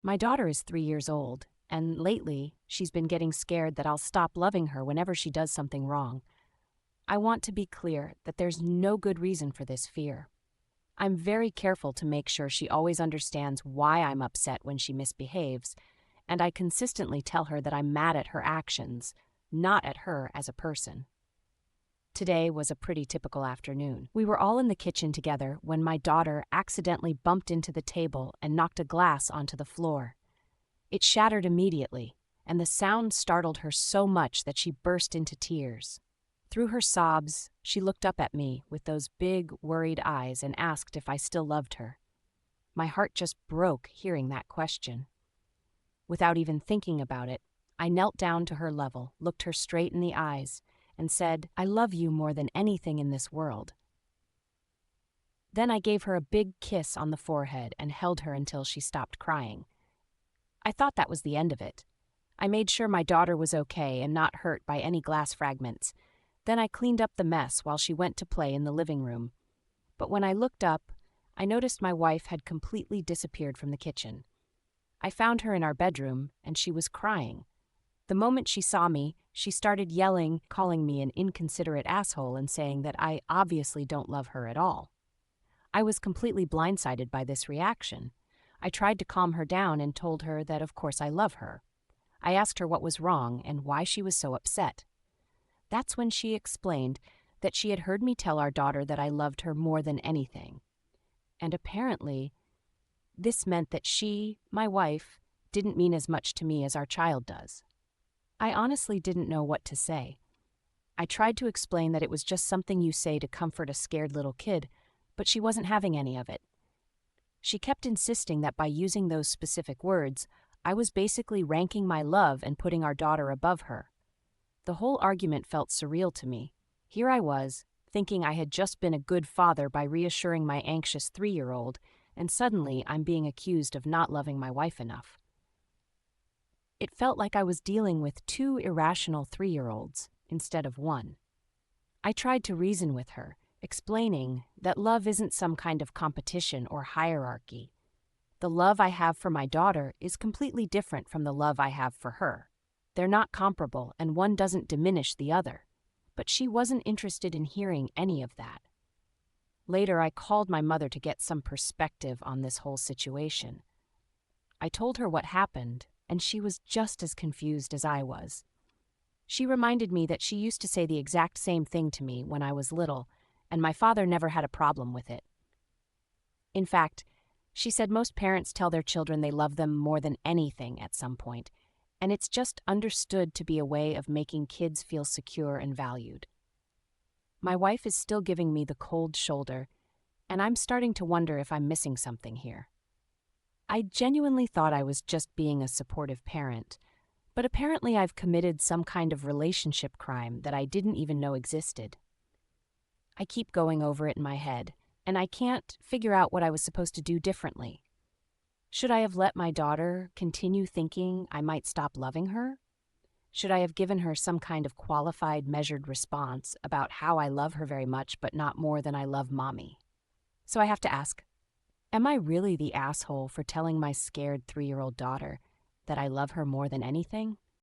My daughter is 3 years old, and lately she's been getting scared that I'll stop loving her whenever she does something wrong. I want to be clear that there's no good reason for this fear. I'm very careful to make sure she always understands why I'm upset when she misbehaves, and I consistently tell her that I'm mad at her actions, not at her as a person. Today was a pretty typical afternoon. We were all in the kitchen together when my daughter accidentally bumped into the table and knocked a glass onto the floor. It shattered immediately, and the sound startled her so much that she burst into tears. Through her sobs, she looked up at me with those big, worried eyes and asked if I still loved her. My heart just broke hearing that question. Without even thinking about it, I knelt down to her level, looked her straight in the eyes, and said, "I love you more than anything in this world." Then I gave her a big kiss on the forehead and held her until she stopped crying. I thought that was the end of it. I made sure my daughter was okay and not hurt by any glass fragments. Then I cleaned up the mess while she went to play in the living room. But when I looked up, I noticed my wife had completely disappeared from the kitchen. I found her in our bedroom, and she was crying. The moment she saw me, she started yelling, calling me an inconsiderate asshole and saying that I obviously don't love her at all. I was completely blindsided by this reaction. I tried to calm her down and told her that of course I love her. I asked her what was wrong and why she was so upset. That's when she explained that she had heard me tell our daughter that I loved her more than anything. And apparently, this meant that she, my wife, didn't mean as much to me as our child does. I honestly didn't know what to say. I tried to explain that it was just something you say to comfort a scared little kid, but she wasn't having any of it. She kept insisting that by using those specific words, I was basically ranking my love and putting our daughter above her. The whole argument felt surreal to me. Here I was, thinking I had just been a good father by reassuring my anxious 3-year-old, and suddenly I'm being accused of not loving my wife enough. It felt like I was dealing with two irrational 3-year-olds instead of one. I tried to reason with her, explaining that love isn't some kind of competition or hierarchy. The love I have for my daughter is completely different from the love I have for her. They're not comparable, and one doesn't diminish the other. But she wasn't interested in hearing any of that. Later, I called my mother to get some perspective on this whole situation. I told her what happened, and she was just as confused as I was. She reminded me that she used to say the exact same thing to me when I was little, and my father never had a problem with it. In fact, she said most parents tell their children they love them more than anything at some point, and it's just understood to be a way of making kids feel secure and valued. My wife is still giving me the cold shoulder, and I'm starting to wonder if I'm missing something here. I genuinely thought I was just being a supportive parent, but apparently I've committed some kind of relationship crime that I didn't even know existed. I keep going over it in my head, and I can't figure out what I was supposed to do differently. Should I have let my daughter continue thinking I might stop loving her? Should I have given her some kind of qualified, measured response about how I love her very much but not more than I love Mommy? So I have to ask, am I really the asshole for telling my scared 3-year-old daughter that I love her more than anything?